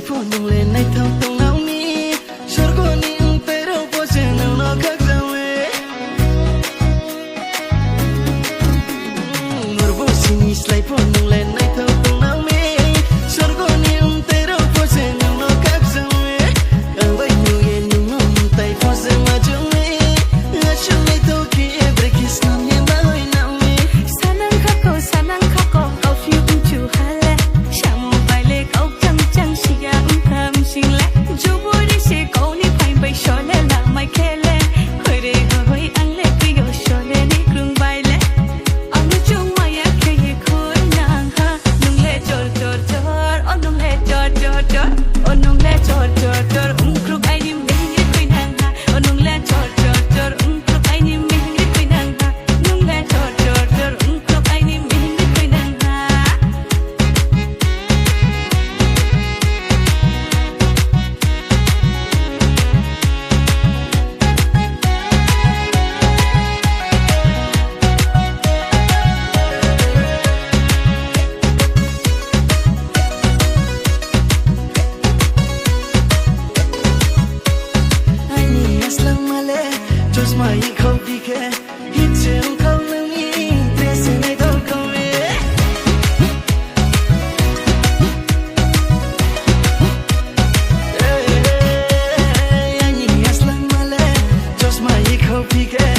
phone nung lên này thâu tông nào mi sửa cô nín tay đâu có sẽ nào nó khác ra về nửa vô xin slide phone nung lên này thâu tông nào mi sửa cô nín tay đâu có sẽ nào nó khác ra về ở vậy nhiều yên nhiều ngom tay phone sẽ mà chung mi ở chung này tôi kia break is nam nhẹ mà hơi nam mi sanang khako au phiêu chu hale chăm bài lệ au chăng xia thầm xin lẽ dù bôi đi sẽ câu ni phải bay cho lẽ là mai kể lẽ hơi để hơi ăn lẽ bây giờ cho lẽ đi cùng bài lẽ anh chung mai ya kể khối nàng ha nung lẽ chor oh nung lẽ chor oh nung lẽ chor kruk ai đi mình đi quên nàng ha oh nung lẽ chor kruk ai đi mình đi quên nàng ha nung lẽ chor kruk ai đi mình đi quên nàng ha just my coffee ke hit you không nghĩ để sẽ này đâu không biết anh nhìn aslan male just my coffee ke